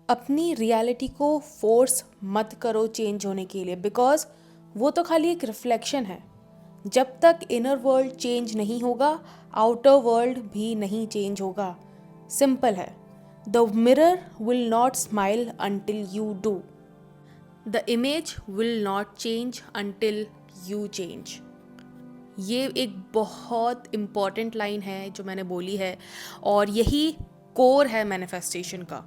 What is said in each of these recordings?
अपनी रियलिटी को फोर्स मत करो चेंज होने के लिए, बिकॉज वो तो खाली एक रिफ्लेक्शन है। जब तक इनर वर्ल्ड चेंज नहीं होगा, आउटर वर्ल्ड भी नहीं चेंज होगा। सिंपल है। The mirror will not smile until you do. The image will not change until you change. ये एक बहुत इम्पॉर्टेंट लाइन है जो मैंने बोली है, और यही कोर है मैनिफेस्टेशन का।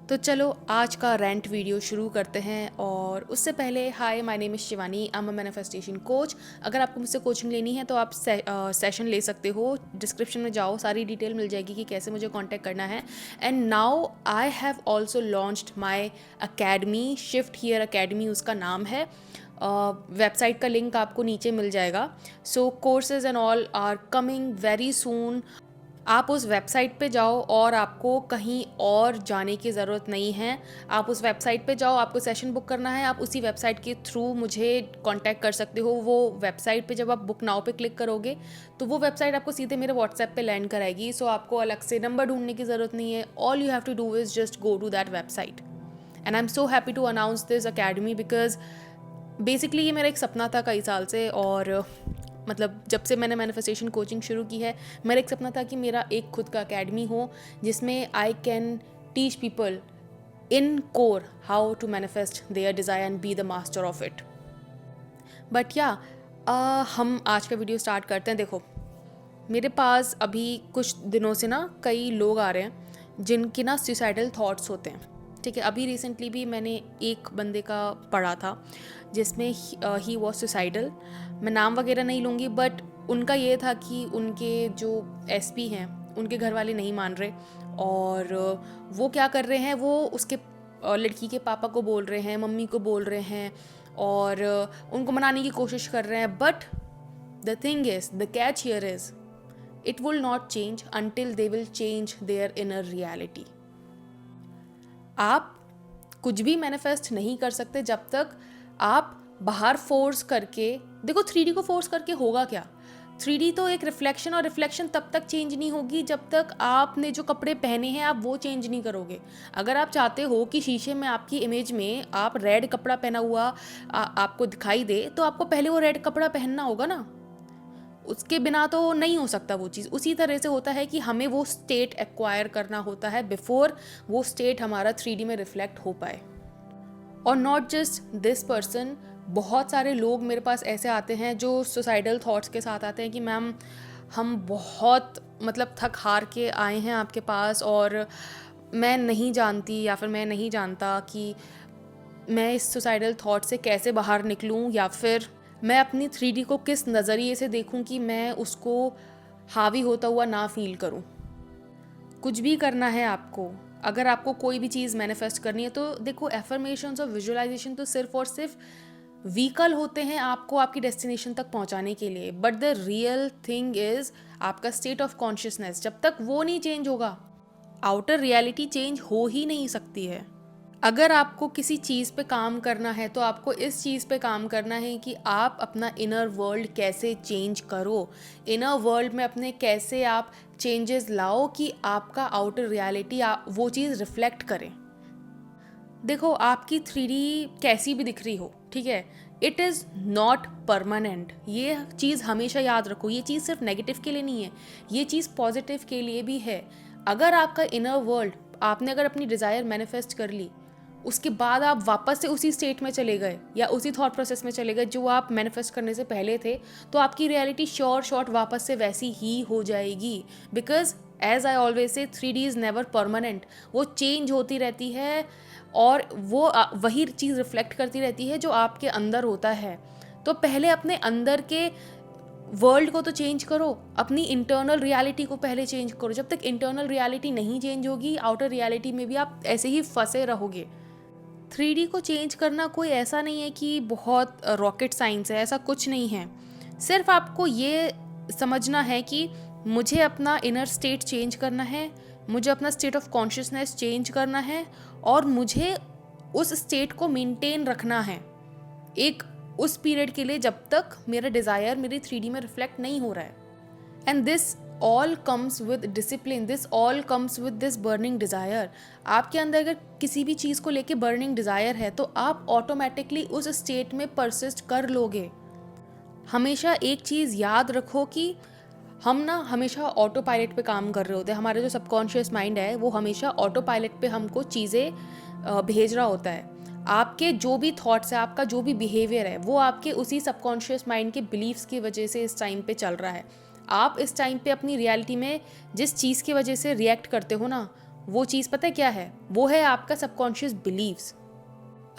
तो चलो आज का रेंट वीडियो शुरू करते हैं। और उससे पहले, hi, my name is Shivani, I am a manifestation coach. अगर आपको मुझसे कोचिंग लेनी है तो आप सेशन ले सकते हो। डिस्क्रिप्शन में जाओ, सारी डिटेल मिल जाएगी कि कैसे मुझे कांटेक्ट करना है। And now I have also launched my academy, shift here academy उसका नाम है। वेबसाइट का लिंक आपको नीचे मिल जाएगा। So courses and all are coming very soon. आप उस वेबसाइट पे जाओ और आपको कहीं और जाने की ज़रूरत नहीं है। आप उस वेबसाइट पे जाओ, आपको सेशन बुक करना है, आप उसी वेबसाइट के थ्रू मुझे कांटेक्ट कर सकते हो। वो वेबसाइट पे जब आप बुक नाउ पे क्लिक करोगे तो वो वेबसाइट आपको सीधे मेरे व्हाट्सएप पे लैंड कराएगी। सो आपको अलग से नंबर ढूंढने की ज़रूरत नहीं है। All you have to do is just go to that website. And I am so happy to announce this academy, because basically ये मेरा एक सपना था कई साल से। और मतलब जब से मैंने मैनिफेस्टेशन कोचिंग शुरू की है, मेरा एक सपना था कि मेरा एक खुद का अकेडमी हो जिसमें I can teach people in core how to manifest their desire and be the master of it. But या हम आज का वीडियो स्टार्ट करते हैं। देखो, मेरे पास अभी कुछ दिनों से ना कई लोग आ रहे हैं जिनके ना सुसाइडल थॉट्स होते हैं। ठीक है, अभी रिसेंटली भी मैंने एक बंदे का पढ़ा था जिसमें ही वॉज सुसाइडल। मैं नाम वगैरह नहीं लूँगी, बट उनका ये था कि उनके जो एसपी हैं उनके घर वाले नहीं मान रहे, और वो क्या कर रहे हैं, वो उसके लड़की के पापा को बोल रहे हैं, मम्मी को बोल रहे हैं, और उनको मनाने की कोशिश कर रहे हैं। But the thing is, the catch here is, it will not change until they will change their inner reality. आप कुछ भी मैनिफेस्ट नहीं कर सकते जब तक आप बाहर फोर्स करके, देखो 3D को फोर्स करके होगा क्या? 3D तो एक रिफ्लेक्शन, और रिफ्लेक्शन तब तक चेंज नहीं होगी जब तक आपने जो कपड़े पहने हैं आप वो चेंज नहीं करोगे। अगर आप चाहते हो कि शीशे में आपकी इमेज में आप रेड कपड़ा पहना हुआ आपको दिखाई दे, तो आपको पहले वो रेड कपड़ा पहनना होगा ना। उसके बिना तो नहीं हो सकता वो चीज़। उसी तरह से होता है कि हमें वो स्टेट एक्वायर करना होता है बिफोर वो स्टेट हमारा 3D में रिफ्लेक्ट हो पाए। और नॉट जस्ट दिस पर्सन, बहुत सारे लोग मेरे पास ऐसे आते हैं जो सुसाइडल थॉट्स के साथ आते हैं कि मैम हम बहुत मतलब थक हार के आए हैं आपके पास, और मैं नहीं जानती या फिर मैं नहीं जानता कि मैं इस सुसाइडल थॉट से कैसे बाहर निकलूं, या फिर मैं अपनी 3D को किस नज़रिए से देखूं कि मैं उसको हावी होता हुआ ना फील करूं। कुछ भी करना है आपको, अगर आपको कोई भी चीज़ मैनिफेस्ट करनी है, तो देखो एफर्मेशंस और विजुअलाइजेशन तो सिर्फ और सिर्फ व्हीकल होते हैं आपको आपकी डेस्टिनेशन तक पहुंचाने के लिए। But the real thing is आपका स्टेट ऑफ कॉन्शियसनेस। जब तक वो नहीं चेंज होगा, आउटर रियलिटी चेंज हो ही नहीं सकती है। अगर आपको किसी चीज़ पे काम करना है तो आपको इस चीज़ पे काम करना है कि आप अपना इनर वर्ल्ड कैसे चेंज करो, इनर वर्ल्ड में अपने कैसे आप चेंजेस लाओ कि आपका आउटर रियलिटी वो चीज़ रिफ्लेक्ट करे। देखो, आपकी 3D कैसी भी दिख रही हो, ठीक है, इट इज़ नॉट परमानेंट। ये चीज़ हमेशा याद रखो। ये चीज़ सिर्फ नेगेटिव के लिए नहीं है, ये चीज़ पॉजिटिव के लिए भी है। अगर आपका इनर वर्ल्ड, आपने अगर अपनी डिज़ायर मैनिफेस्ट कर ली, उसके बाद आप वापस से उसी स्टेट में चले गए या उसी थॉट प्रोसेस में चले गए जो आप मैनिफेस्ट करने से पहले थे, तो आपकी रियलिटी श्योर शॉर्ट वापस से वैसी ही हो जाएगी। Because as I always say 3D is never permanent. वो चेंज होती रहती है, और वो वही चीज़ रिफ्लेक्ट करती रहती है जो आपके अंदर होता है। तो पहले अपने अंदर के वर्ल्ड को तो चेंज करो, अपनी इंटरनल रियलिटी को पहले चेंज करो। जब तक इंटरनल रियलिटी नहीं चेंज होगी, आउटर रियलिटी में भी आप ऐसे ही फंसे रहोगे। 3D को चेंज करना कोई ऐसा नहीं है कि बहुत रॉकेट साइंस है, ऐसा कुछ नहीं है। सिर्फ आपको ये समझना है कि मुझे अपना इनर स्टेट चेंज करना है, मुझे अपना स्टेट ऑफ कॉन्शियसनेस चेंज करना है, और मुझे उस स्टेट को मेंटेन रखना है एक उस पीरियड के लिए जब तक मेरा डिज़ायर मेरी 3D में रिफ्लेक्ट नहीं हो रहा है। And this all comes with discipline, this all comes with this burning desire. आपके अंदर अगर किसी भी चीज़ को लेके बर्निंग डिज़ायर है तो आप ऑटोमेटिकली उस स्टेट में परसिस्ट कर लोगे। हमेशा एक चीज़ याद रखो कि हम ना हमेशा ऑटो पायलट पे काम कर रहे होते हैं। हमारा जो सबकॉन्शियस माइंड है वो हमेशा ऑटो पायलट पे हमको चीज़ें भेज रहा होता है। आपके जो भी थॉट्स है, आपका जो भी बिहेवियर है, वो आपके उसी सबकॉन्शियस माइंड के बिलीव्स की वजह से इस टाइम पे चल रहा है। आप इस टाइम पे अपनी रियलिटी में जिस चीज़ की वजह से रिएक्ट करते हो ना, वो चीज़ पता है क्या है? वो है आपका सबकॉन्शियस बिलीव्स।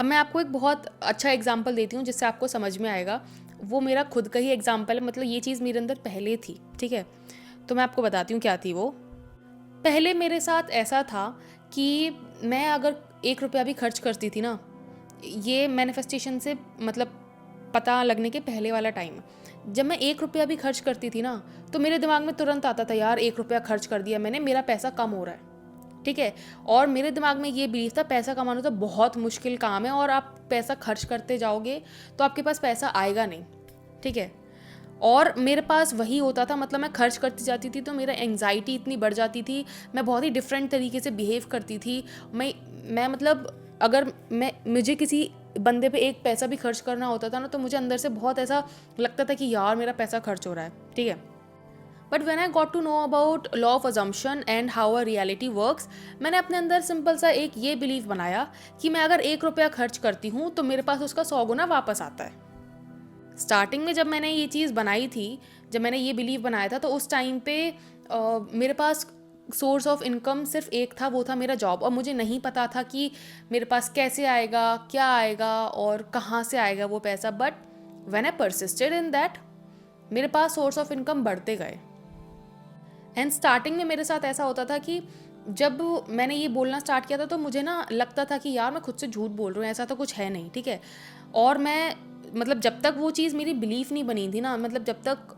अब मैं आपको एक बहुत अच्छा एग्जाम्पल देती हूँ जिससे आपको समझ में आएगा। वो मेरा खुद का ही एग्जाम्पल है, मतलब ये चीज़ मेरे अंदर पहले थी, ठीक है? तो मैं आपको बताती हूँ क्या थी वो। पहले मेरे साथ ऐसा था कि मैं अगर 1 रुपया भी खर्च करती थी ना, ये मैनिफेस्टेशन से मतलब पता लगने के पहले वाला टाइम, जब मैं 1 रुपया भी खर्च करती थी ना, तो मेरे दिमाग में तुरंत आता था, यार 1 रुपया खर्च कर दिया मैंने, मेरा पैसा कम हो रहा है, ठीक है? और मेरे दिमाग में ये बिलीव था, पैसा कमाना तो बहुत मुश्किल काम है और आप पैसा खर्च करते जाओगे तो आपके पास पैसा आएगा नहीं, ठीक है? और मेरे पास वही होता था, मतलब मैं खर्च करती जाती थी तो मेरा एंग्जाइटी इतनी बढ़ जाती थी, मैं बहुत ही डिफरेंट तरीके से बिहेव करती थी। मैं मतलब अगर मुझे किसी बंदे पे एक पैसा भी खर्च करना होता था ना, तो मुझे अंदर से बहुत ऐसा लगता था कि यार मेरा पैसा खर्च हो रहा है, ठीक है? But when I got to know about law of assumption and how a reality works, मैंने अपने अंदर सिंपल सा एक ये बिलीव बनाया कि मैं अगर 1 रुपया खर्च करती हूँ तो मेरे पास उसका 100 गुना वापस आता है। स्टार्टिंग में जब मैंने ये चीज़ बनाई थी, जब मैंने ये बिलीव बनाया था, तो उस टाइम पे मेरे पास सोर्स ऑफ इनकम सिर्फ एक था, वो था मेरा जॉब। और मुझे नहीं पता था कि मेरे पास कैसे आएगा, क्या आएगा और कहाँ से आएगा वो पैसा। But when I persisted in that, मेरे पास सोर्स ऑफ इनकम बढ़ते गए। एंड स्टार्टिंग में मेरे साथ ऐसा होता था कि जब मैंने ये बोलना स्टार्ट किया था तो मुझे ना लगता था कि यार मैं खुद से झूठ बोल रही हूँ, ऐसा तो कुछ है नहीं, ठीक है? और मैं मतलब जब तक वो चीज़ मेरी बिलीफ नहीं बनी थी ना, मतलब जब तक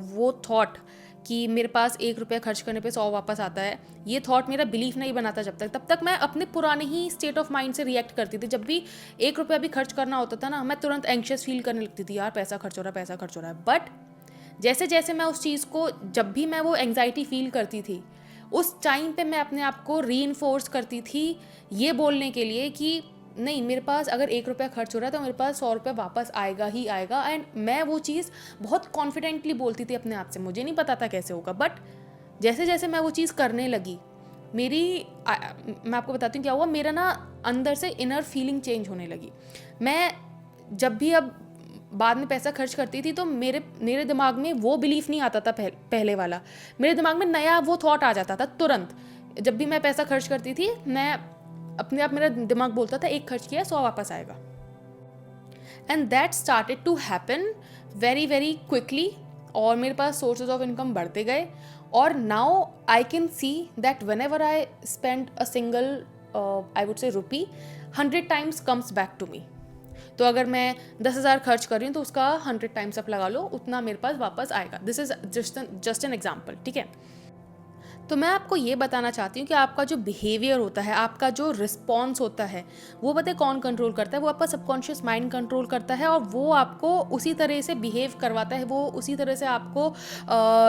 वो थॉट कि मेरे पास 1 रुपया खर्च करने पे 100 वापस आता है, ये थॉट मेरा बिलीफ नहीं बना था जब तक, तब तक मैं अपने पुराने ही स्टेट ऑफ माइंड से रिएक्ट करती थी। जब भी 1 रुपया भी खर्च करना होता था ना, मैं तुरंत एंग्शियस फील करने लगती थी, यार पैसा खर्च हो रहा है, पैसा खर्च हो रहा है। बट जैसे जैसे मैं उस चीज़ को, जब भी मैं वो एंग्जाइटी फील करती थी, उस टाइम पे मैं अपने आप को रीइंफोर्स करती थी ये बोलने के लिए कि नहीं, मेरे पास अगर 1 रुपया खर्च हो रहा है तो मेरे पास 100 रुपया वापस आएगा ही आएगा। एंड मैं वो चीज़ बहुत कॉन्फिडेंटली बोलती थी अपने आप से, मुझे नहीं पता था कैसे होगा। बट जैसे जैसे मैं वो चीज़ करने लगी, मैं आपको बताती हूँ क्या हुआ। मेरा ना अंदर से इनर फीलिंग चेंज होने लगी। मैं जब भी अब बाद में पैसा खर्च करती थी तो मेरे दिमाग में वो बिलीफ नहीं आता था पहले वाला, मेरे दिमाग में नया वो थॉट आ जाता था तुरंत। जब भी मैं पैसा खर्च करती थी, मैं अपने आप, मेरा दिमाग बोलता था 1 खर्च किया 100 वापस आएगा। And that started to happen very very quickly, और मेरे पास सोर्सेज ऑफ इनकम बढ़ते गए। और now I can see that whenever I spend a single I would say rupee, 100 times comes back to me. तो अगर मैं 10,000 खर्च कर रही हूँ तो उसका 100 टाइम्स आप लगा लो, उतना मेरे पास वापस आएगा। This is just an example, ठीक है? तो मैं आपको ये बताना चाहती हूँ कि आपका जो बिहेवियर होता है, आपका जो रिस्पॉन्स होता है, वो पता है कौन कंट्रोल करता है? वो आपका सबकॉन्शियस माइंड कंट्रोल करता है। और वो आपको उसी तरह से बिहेव करवाता है, वो उसी तरह से आपको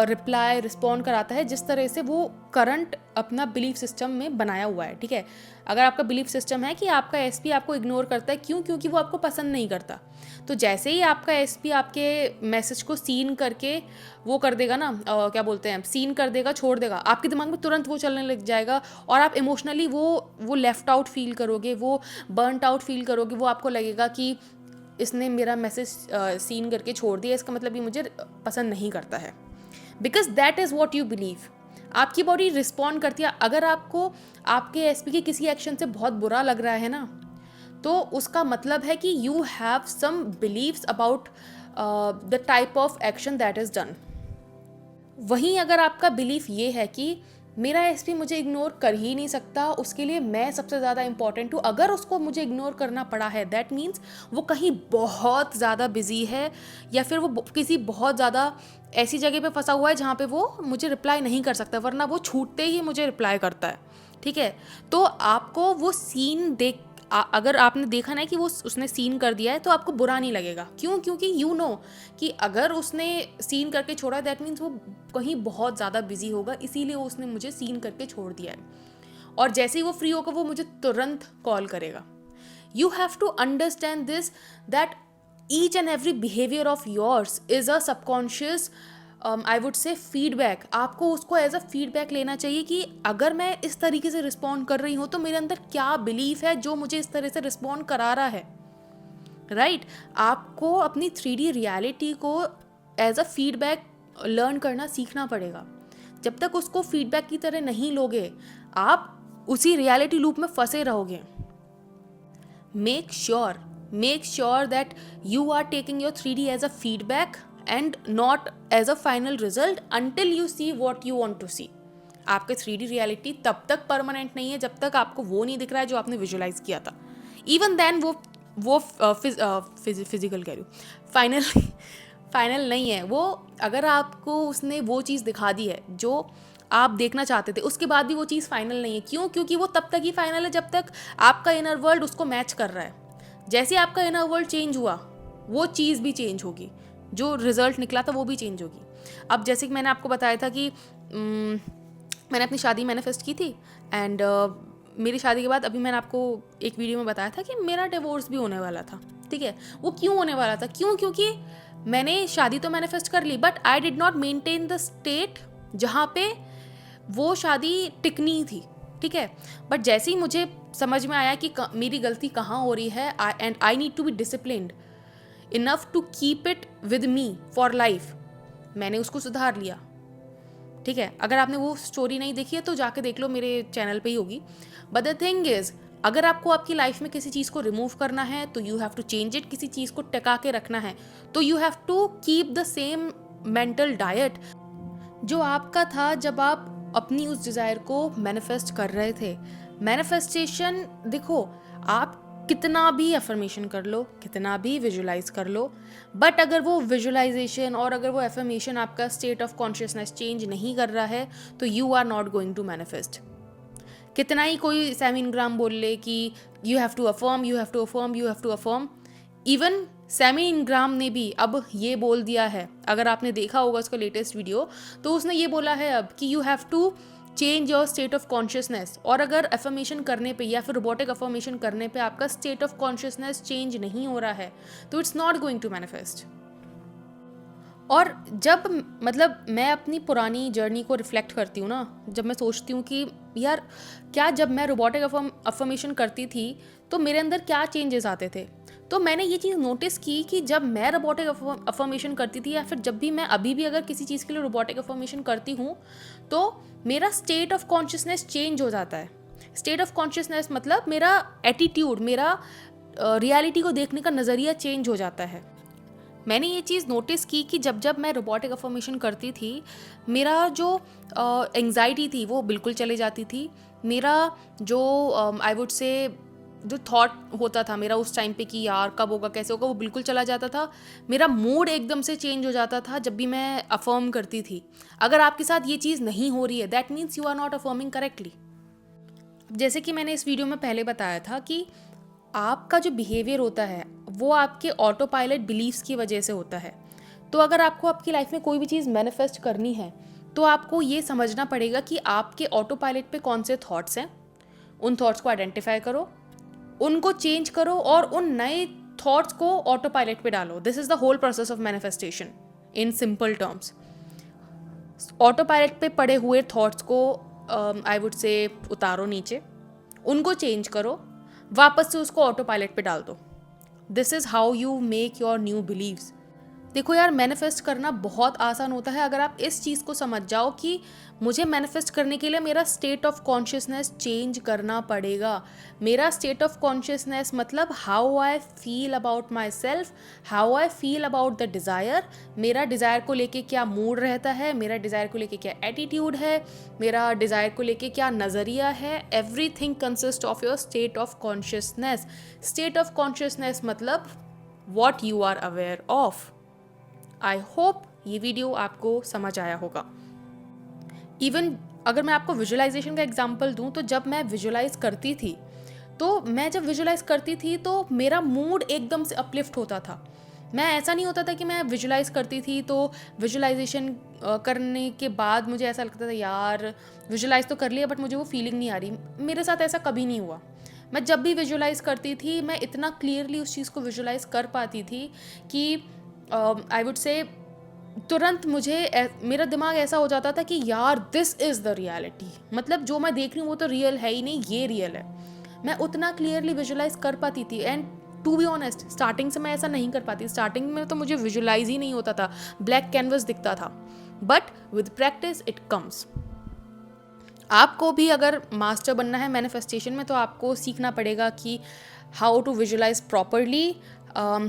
रिप्लाई रिस्पॉन्ड कराता है जिस तरह से वो करंट अपना बिलीफ सिस्टम में बनाया हुआ है, ठीक है? अगर आपका बिलीफ सिस्टम है कि आपका एसपी आपको इग्नोर करता है, क्यों? क्योंकि वो आपको पसंद नहीं करता। तो जैसे ही आपका एसपी आपके मैसेज को सीन करके वो कर देगा ना, क्या बोलते हैं, सीन कर देगा, छोड़ देगा, आपके दिमाग में तुरंत वो चलने लग जाएगा। और आप इमोशनली वो लेफ्ट आउट फील करोगे, वो बर्नट आउट फील करोगे। वो आपको लगेगा कि इसने मेरा मैसेज सीन करके छोड़ दिया, इसका मतलब ये मुझे पसंद नहीं करता है। Because that is what you believe. आपकी बॉडी रिस्पॉन्ड करती है। अगर आपको आपके एसपी के किसी एक्शन से बहुत बुरा लग रहा है ना, तो उसका मतलब है कि you have some beliefs about the type of action that is done. वहीं अगर आपका बिलीफ ये है कि मेरा एसपी मुझे इग्नोर कर ही नहीं सकता, उसके लिए मैं सबसे ज़्यादा इंपॉर्टेंट हूँ, अगर उसको मुझे इग्नोर करना पड़ा है, दैट मीन्स वो कहीं बहुत ज़्यादा बिजी है, या फिर वो किसी बहुत ज़्यादा ऐसी जगह पे फंसा हुआ है जहाँ पे वो मुझे रिप्लाई नहीं कर सकता, वरना वो छूटते ही मुझे रिप्लाई करता है, ठीक है? तो आपको वो सीन अगर आपने देखा ना कि वो उसने सीन कर दिया है, तो आपको बुरा नहीं लगेगा। क्यों? क्योंकि यू नो कि अगर उसने सीन करके छोड़ा, दैट मीन्स वो कहीं बहुत ज़्यादा बिजी होगा, इसीलिए उसने मुझे सीन करके छोड़ दिया है। और जैसे ही वो फ्री होगा वो मुझे तुरंत कॉल करेगा। You have to understand this, that each and every behaviour of yours is a subconscious, I would say feedback. आपको उसको एज अ फीडबैक लेना चाहिए कि अगर मैं इस तरीके से रिस्पॉन्ड कर रही हूँ तो मेरे अंदर क्या बिलीफ है जो मुझे इस तरह से रिस्पॉन्ड करा रहा है, राइट? आपको अपनी 3D रियलिटी को एज अ फीडबैक लर्न करना सीखना पड़ेगा। जब तक उसको फीडबैक की तरह नहीं लोगे, आप उसी रियलिटी लूप में फंसे रहोगे। Make sure that you are taking your 3D as a feedback and not as a final result until you see what you want to see. आपके 3D रियलिटी तब तक परमानेंट नहीं है जब तक आपको वो नहीं दिख रहा है जो आपने विजुअलाइज किया था। इवन देन वो फिजिकल कह रही हूँ, फाइनल नहीं है वो। अगर आपको उसने वो चीज़ दिखा दी है जो आप देखना चाहते थे, उसके बाद भी वो चीज़ फाइनल नहीं है। क्यों? क्योंकि वो तब तक ही फाइनल है जब तक आपका इनर वर्ल्ड उसको मैच कर रहा है। जैसे आपका इनर वर्ल्ड चेंज हुआ, वो चीज़ भी चेंज होगी, जो रिजल्ट निकला था वो भी चेंज होगी। अब जैसे कि मैंने आपको बताया था कि मैंने अपनी शादी मैनिफेस्ट की थी, एंड मेरी शादी के बाद अभी मैंने आपको एक वीडियो में बताया था कि मेरा डिवोर्स भी होने वाला था, ठीक है? वो क्यों होने वाला था? क्योंकि मैंने शादी तो मैनिफेस्ट कर ली, but I did not maintain the state जहाँ पे वो शादी टिकनी थी, ठीक है? बट जैसे ही मुझे समझ में आया कि मेरी गलती कहाँ हो रही है, and I need to be disciplined enough to keep it with me for life, मैंने उसको सुधार लिया, ठीक है? अगर आपने वो स्टोरी नहीं देखी है तो जाके देख लो, मेरे चैनल पे ही होगी। बट द थिंग इज, अगर आपको आपकी लाइफ में किसी चीज़ को रिमूव करना है तो you have to change it. किसी चीज़ को टिका के रखना है तो you have to keep the same mental diet जो आपका था जब आप अपनी उस डिज़ायर को मैनिफेस्ट कर रहे थे। मैनिफेस्टेशन, देखो, आप कितना भी अफर्मेशन कर लो, कितना भी विजुलाइज कर लो, बट अगर वो विजुलाइजेशन और अगर वो अफर्मेशन आपका स्टेट ऑफ कॉन्शियसनेस चेंज नहीं कर रहा है तो you are not going to manifest. कितना ही कोई सैमिन ग्राम बोल ले कि you have to affirm, you have to affirm, you have to affirm, even सैमिन ग्राम ने भी अब ये बोल दिया है, अगर आपने देखा होगा उसका लेटेस्ट वीडियो, तो उसने ये बोला है अब कि you have to change your state of consciousness. और अगर अफर्मेशन करने पे या फिर रोबोटिक अफर्मेशन करने पे आपका स्टेट ऑफ कॉन्शियसनेस चेंज नहीं हो रहा है तो it's not going to manifest. और जब मतलब मैं अपनी पुरानी जर्नी को रिफ्लेक्ट करती हूँ ना, जब मैं सोचती हूँ कि यार क्या जब मैं रोबोटिक अफर्मेशन करती थी तो मेरे अंदर क्या चेंजेस आते थे, तो मैंने ये चीज़ नोटिस की कि जब मैं रोबोटिक अफर्मेशन करती थी या फिर जब भी मैं अभी भी अगर किसी चीज़ के लिए रोबोटिक अफर्मेशन करती हूँ तो मेरा स्टेट ऑफ कॉन्शियसनेस चेंज हो जाता है। स्टेट ऑफ कॉन्शियसनेस मतलब मेरा एटीट्यूड, मेरा रियलिटी को देखने का नज़रिया चेंज हो जाता है। मैंने ये चीज़ नोटिस की कि जब जब मैं रोबोटिक अफर्मेशन करती थी, मेरा जो एंग्जाइटी थी वो बिल्कुल चले जाती थी। मेरा जो आई वुड से जो थॉट होता था मेरा उस टाइम पे कि यार कब होगा, कैसे होगा, वो बिल्कुल चला जाता था। मेरा मूड एकदम से चेंज हो जाता था जब भी मैं अफर्म करती थी। अगर आपके साथ ये चीज़ नहीं हो रही है, that means you are not affirming correctly. जैसे कि मैंने इस वीडियो में पहले बताया था कि आपका जो बिहेवियर होता है वो आपके ऑटो पायलट बिलीव्स की वजह से होता है। तो अगर आपको आपकी लाइफ में कोई भी चीज़ मैनिफेस्ट करनी है तो आपको ये समझना पड़ेगा कि आपके ऑटो पायलट पे कौन से थॉट्स हैं। उन थॉट्स को आइडेंटिफाई करो, उनको चेंज करो और उन नए थॉट्स को ऑटो पायलट पे डालो। This is the whole process of manifestation in simple terms. Autopilot पे पड़े हुए थॉट्स को आई वुड से उतारो नीचे, उनको चेंज करो, वापस से उसको ऑटो पायलट पे डाल दो। This is how you make your new beliefs. देखो यार, मैनिफेस्ट करना बहुत आसान होता है अगर आप इस चीज़ को समझ जाओ कि मुझे मैनिफेस्ट करने के लिए मेरा स्टेट ऑफ कॉन्शियसनेस चेंज करना पड़ेगा। मेरा स्टेट ऑफ कॉन्शियसनेस मतलब how I feel about my self, how I feel about the desire. मेरा डिज़ायर को लेके क्या मूड रहता है, मेरा डिज़ायर को लेके क्या एटीट्यूड है, मेरा डिज़ायर को लेके क्या नज़रिया है। Everything consist of your state of consciousness. State of consciousness मतलब what you are aware of. I hope ये वीडियो आपको समझ आया होगा। इवन अगर मैं आपको विजुअलाइजेशन का एग्जांपल दूं तो जब मैं विजुअलाइज करती थी तो मेरा मूड एकदम से अपलिफ्ट होता था। मैं ऐसा नहीं होता था कि मैं विजुलाइज़ करती थी तो विजुलाइजेशन करने के बाद मुझे ऐसा लगता था यार विजुलाइज़ तो कर लिया बट मुझे वो फीलिंग नहीं आ रही। मेरे साथ ऐसा कभी नहीं हुआ। मैं जब भी विजुलाइज़ करती थी मैं इतना क्लियरली उस चीज़ को विजुलाइज़ कर पाती थी कि आई वुड से तुरंत मेरा दिमाग ऐसा हो जाता था कि यार दिस इज़ द रियलिटी, मतलब जो मैं देख रही हूँ वो तो रियल है ही नहीं, ये रियल है। मैं उतना क्लियरली विजुलाइज कर पाती थी। And to be honest starting से मैं ऐसा नहीं कर पाती। स्टार्टिंग में तो मुझे विजुलाइज ही नहीं होता था, ब्लैक कैनवस दिखता था, but with practice it comes. आपको भी अगर मास्टर बनना है मैनिफेस्टेशन में तो आपको सीखना पड़ेगा कि how to visualise properly,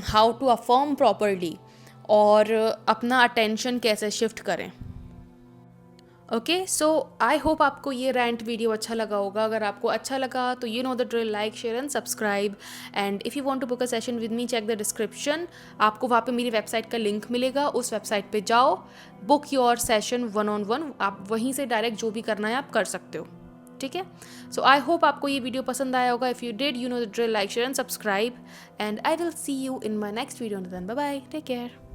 how to affirm properly, और अपना अटेंशन कैसे शिफ्ट करें। ओके, सो आई होप आपको ये रैंट वीडियो अच्छा लगा होगा। अगर आपको अच्छा लगा तो you know the drill, like share and subscribe. And if you want to book a session with me check the description. आपको वहाँ पे मेरी वेबसाइट का लिंक मिलेगा, उस वेबसाइट पे जाओ, बुक योर सेशन 1-on-1। आप वहीं से डायरेक्ट जो भी करना है आप कर सकते हो, ठीक है। सो आई होप आपको ये वीडियो पसंद आया होगा। If you did, you know the drill, like share and subscribe, and I will see you in my next video. Then bye bye, take care.